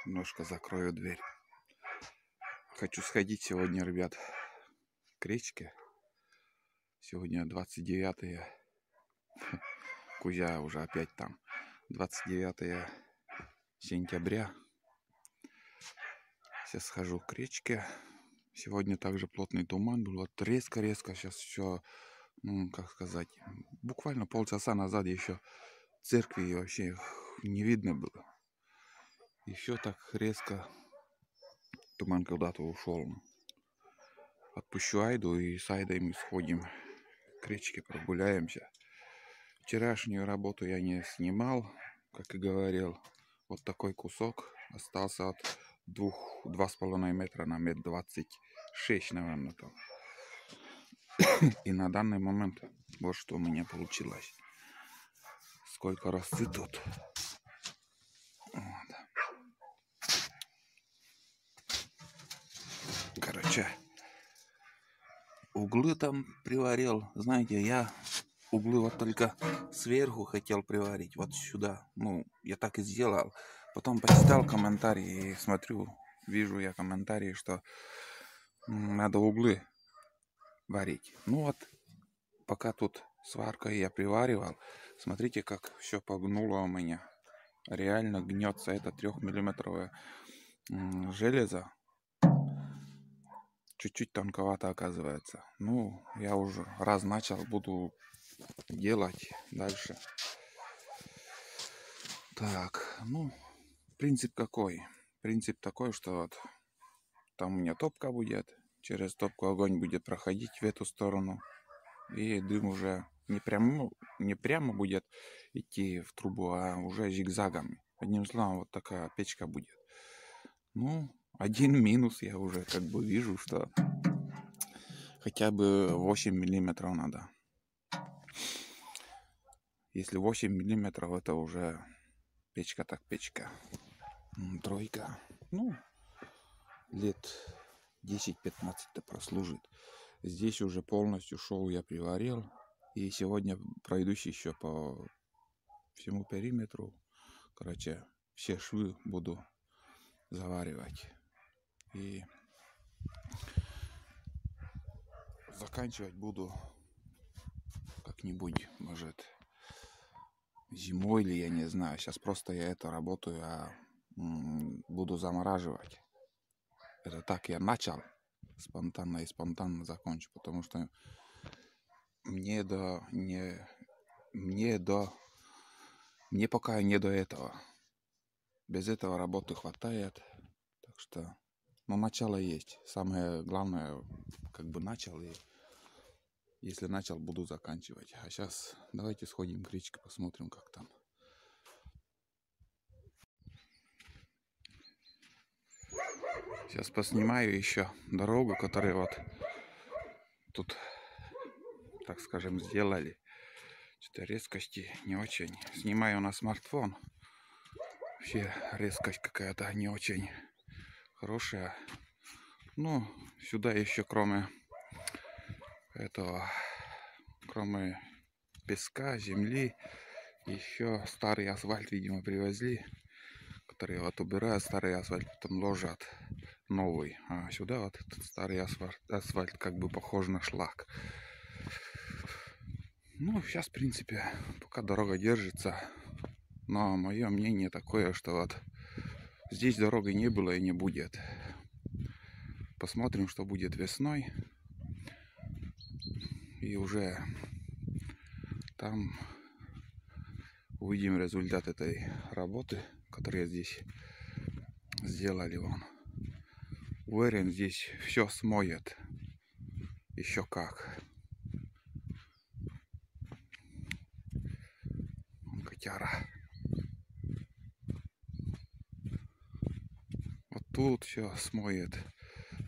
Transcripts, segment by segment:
Немножко закрою дверь. Хочу сходить сегодня, ребят, к речке. Сегодня 29 Кузя уже опять там. 29 сентября. Сейчас схожу к речке. Сегодня также плотный туман был. Вот резко-резко сейчас все, как сказать, буквально полчаса назад еще церкви вообще не видно было. Еще так резко туман когда-то ушел. Отпущу Айду и с Айдой мы сходим к речке, прогуляемся. Вчерашнюю работу я не снимал, как и говорил. Вот такой кусок остался от 2,5 метра на 1,26 м, наверное, там. И на данный момент вот что у меня получилось. Сколько расцветут. Вот. Короче, углы там приварил. Знаете, я углы вот только сверху хотел приварить, вот сюда. Ну, я так и сделал. Потом почитал комментарии и смотрю, вижу я комментарии, что надо углы варить. Ну вот, пока тут сваркой я приваривал, смотрите, как все погнуло у меня. Реально гнется это 3-миллиметровое железо. Чуть-чуть тонковато оказывается. Ну, я уже раз начал, буду делать дальше. Так, ну, принцип какой? Принцип такой, что вот там у меня топка будет, через топку огонь будет проходить в эту сторону, и дым уже не прямо будет идти в трубу, а уже зигзагами. Одним словом, вот такая печка будет. Ну, один минус я уже как бы вижу, что хотя бы 8 миллиметров надо. Если 8 миллиметров, это уже печка так печка. Тройка. Ну, лет 10-15-то прослужит. Здесь уже полностью шел я приварил. И сегодня пройдусь еще по всему периметру. Короче, все швы буду заваривать. И заканчивать буду как-нибудь, может, зимой или я не знаю. Сейчас просто я это работаю, а буду замораживать. Это так я начал спонтанно и спонтанно закончу, потому что мне пока не до этого. Без этого работы хватает. Так что, ну, начало есть. Самое главное, как бы начал, и если начал, буду заканчивать. А сейчас давайте сходим к речке, посмотрим, как там. Сейчас поснимаю еще дорогу, которую вот тут, так скажем, сделали. Что-то резкости не очень. Снимаю на смартфон. Вообще резкость какая-то не очень хорошая. Ну, сюда еще кроме этого, кроме песка, земли, еще старый асфальт, видимо, привезли, который вот убирают, старый асфальт потом ложат новый. А сюда вот этот старый асфальт как бы похож на шлак. Ну, сейчас, в принципе, пока дорога держится. Но мое мнение такое, что вот здесь дороги не было и не будет. Посмотрим, что будет весной. И уже там увидим результат этой работы, которую здесь сделали. Вон. Уверен, здесь все смоет. Еще как. Котяра. Вот тут все смоет.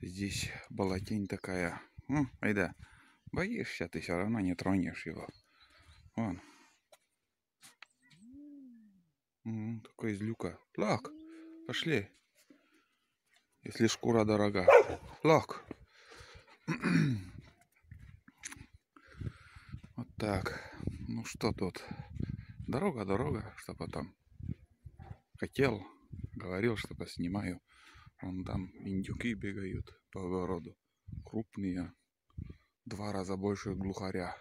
Здесь болотень такая. Айда, боишься, ты все равно не тронешь его. Вон. Такой злюка. Лак, пошли. Если шкура дорога. Лак. Вот так. Ну что тут? Дорога, что потом? Хотел Говорил, что поснимаю. Вон там индюки бегают по огороду. Крупные. 2 раза больше глухаря.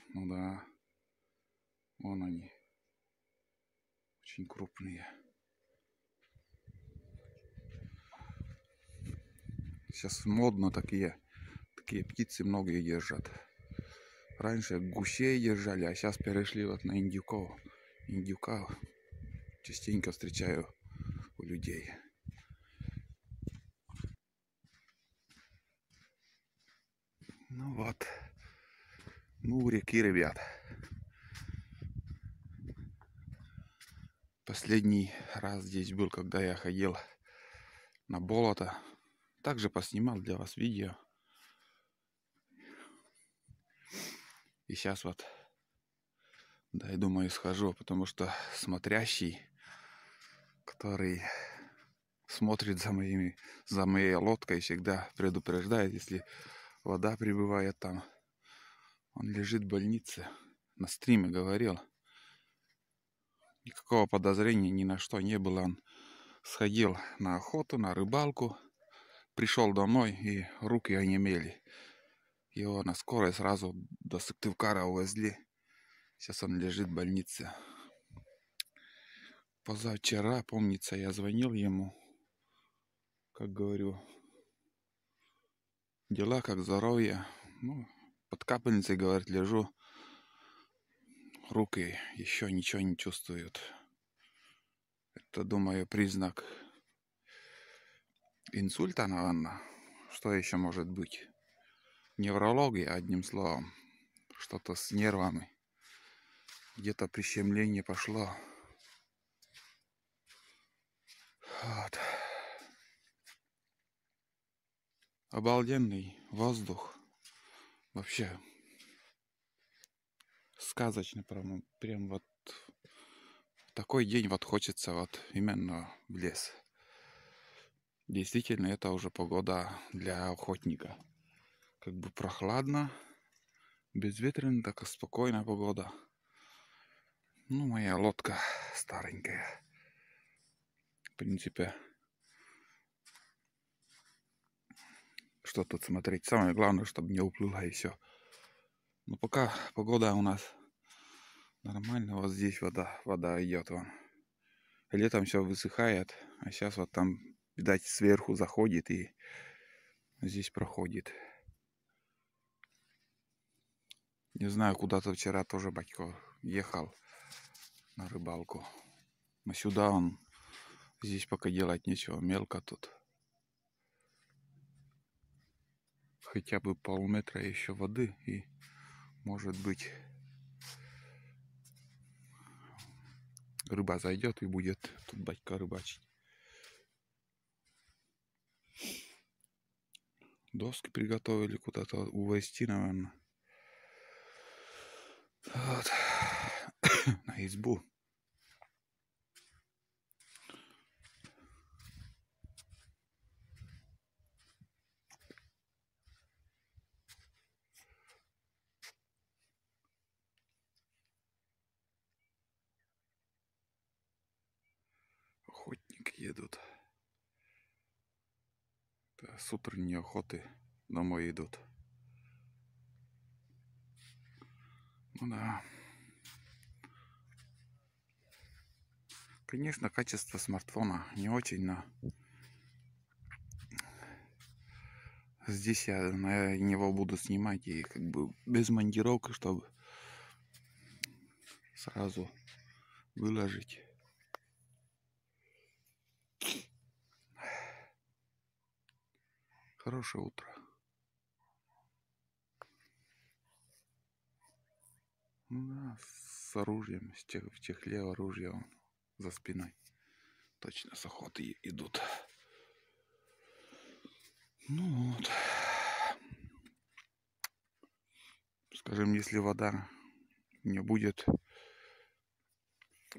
Ну да. Вон они. Очень крупные. Сейчас модно такие птицы многие держат. Раньше гусей держали, а сейчас перешли вот на индюков. Индюка частенько встречаю у людей. Ну вот. Мы у реки, ребят. Последний раз здесь был, когда я ходил на болото. Также поснимал для вас видео. И сейчас вот, да, я думаю, схожу, потому что смотрящий, который смотрит за моей лодкой, всегда предупреждает, если вода прибывает там. Он лежит в больнице. На стриме говорил. Никакого подозрения ни на что не было. Он сходил на охоту, на рыбалку. Пришел домой, и руки онемели. Его на скорой сразу до Сыктывкара увезли. Сейчас он лежит в больнице. Позавчера, помнится, я звонил ему. Как говорю, дела как здоровье. Ну, под капельницей, говорит, лежу. Руки еще ничего не чувствуют. Это, думаю, признак инсульта, наверное. Что еще может быть? Неврология, одним словом. Что-то с нервами. Где-то прищемление пошло. Вот. Обалденный воздух. Вообще сказочно. Прям вот в такой день вот хочется вот именно в лес. Действительно, это уже погода для охотника. Как бы прохладно, безветренно, так спокойная погода. Ну, моя лодка старенькая. В принципе, что тут смотреть? Самое главное, чтобы не уплыла, и все. Но пока погода у нас нормально. Вот здесь вода идет вон. Летом все высыхает, а сейчас вот там, видать, сверху заходит и здесь проходит. Не знаю, куда-то вчера тоже батько ехал на рыбалку. Но сюда он, здесь пока делать нечего, мелко тут. Хотя бы полметра еще воды, и может быть рыба зайдет и будет тут батька рыбачить. Доски приготовили куда-то увезти, наверное. Вот. На избу. Охотники едут. Да, с утренней охоты домой идут. Ну да. Конечно, качество смартфона не очень, но здесь я на него буду снимать и как бы без монтировки, чтобы сразу выложить. Хорошее утро. Ну да, с оружием, в чехле оружие он за спиной. Точно с охоты идут. Ну вот. Скажем, если вода не будет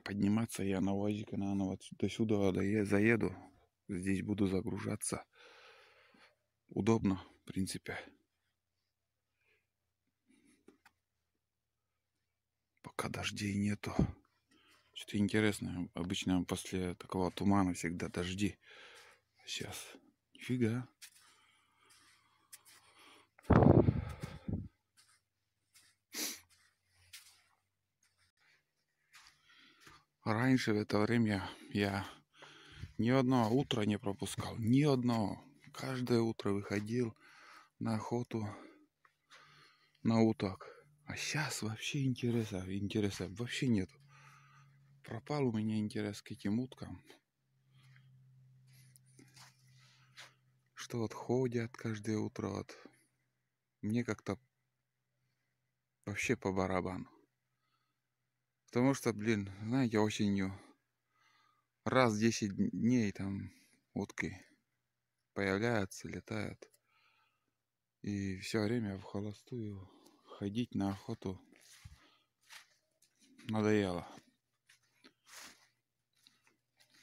подниматься, я на УАЗике, наверное, вот до сюда заеду. Здесь буду загружаться. Удобно, в принципе. Пока дождей нету. Что-то интересное. Обычно после такого тумана всегда дожди. Сейчас. Нифига. Раньше в это время я ни одно утро не пропускал. Ни одно. Каждое утро выходил на охоту на уток. А сейчас вообще интереса вообще нет. Пропал у меня интерес к этим уткам. Что вот ходят каждое утро. Вот. Мне как-то вообще по барабану. Потому что, блин, знаете, осенью раз в 10 дней там утки появляются, летают. И все время в холостую ходить на охоту надоело.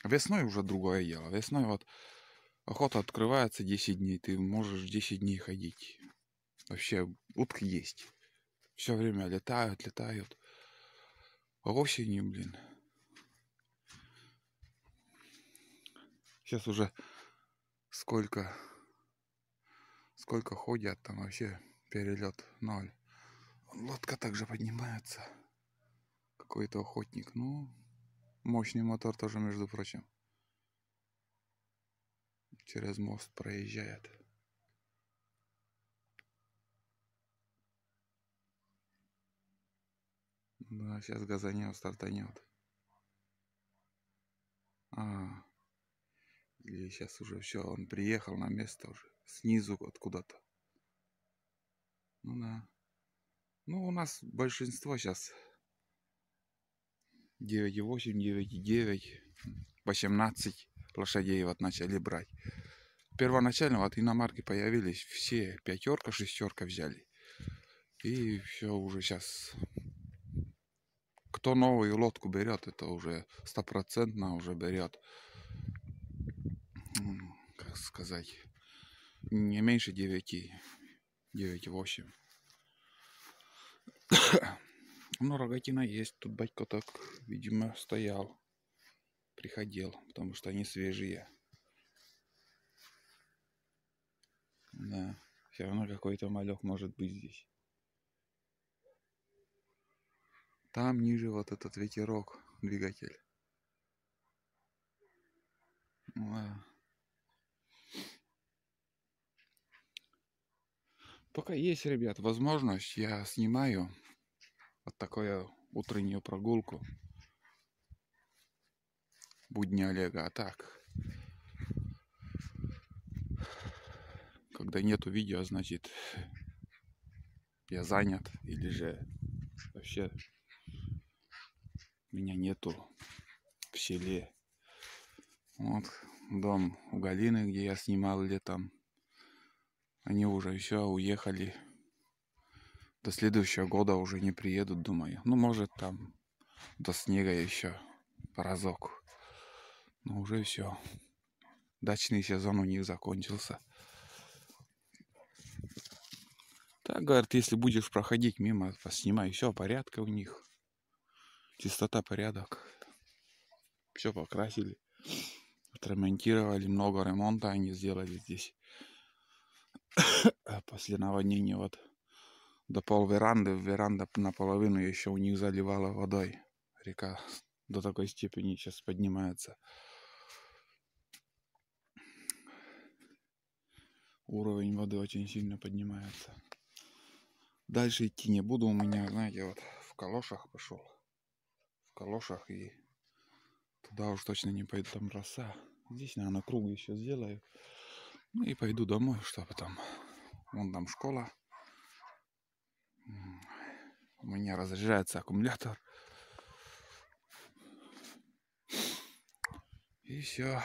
Весной уже другое дело. Весной вот охота открывается 10 дней. Ты можешь 10 дней ходить. Вообще утки есть. Все время летают. А осенью, блин. Сейчас уже сколько ходят, там вообще перелет 0. Лодка также поднимается. Какой-то охотник. Ну, мощный мотор тоже, между прочим. Через мост проезжает. Да, сейчас газанет, стартанет. Или сейчас уже все, он приехал на место уже. Снизу откуда-то. Ну да. Ну, у нас большинство сейчас 9,8, 9,9, 18 лошадей вот начали брать. Первоначально вот иномарки появились, все 5, 6 взяли. И все уже сейчас. Кто новую лодку берет, это уже 100% уже берет, как сказать, не меньше 9, 9,8. Ну, рогатина есть. Тут батько так, видимо, стоял, приходил, потому что они свежие. Да, все равно какой-то малек может быть здесь. Там ниже вот этот ветерок, двигатель. Да. Пока есть, ребят, возможность, я снимаю вот такую утреннюю прогулку. Будни Олега. А так, когда нету видео, значит, я занят, или же вообще меня нету в селе. Вот дом у Галины, где я снимал летом. Они уже все уехали. До следующего года уже не приедут, думаю. Ну, может, там до снега еще разок. Но уже все. Дачный сезон у них закончился. Так, говорят, если будешь проходить мимо, поснимай. Все, порядка у них. Чистота, порядок. Все покрасили. Отремонтировали. Много ремонта они сделали здесь. А после наводнения вот до пол веранды, веранда наполовину еще у них заливала водой. Река до такой степени сейчас поднимается. Уровень воды очень сильно поднимается. Дальше идти не буду. У меня, знаете, вот в калошах пошел. В калошах, и туда уж точно не пойду, там роса. Здесь, наверное, круг еще сделаю. Ну и пойду домой, чтобы там. Вон там школа. У меня разряжается аккумулятор. И все.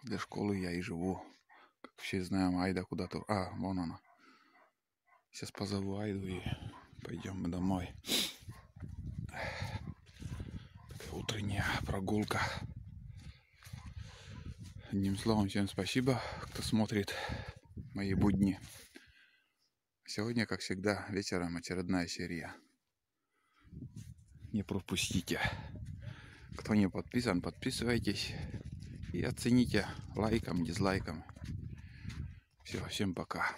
Для школы я и живу. Как все знаем, Айда куда-то... вон она. Сейчас позову Айду и пойдем мы домой. Такая утренняя прогулка. Одним словом, всем спасибо, кто смотрит мои будни. Сегодня, как всегда, вечером очередная серия. Не пропустите. Кто не подписан, подписывайтесь. И оцените лайком, дизлайком. Все, всем пока.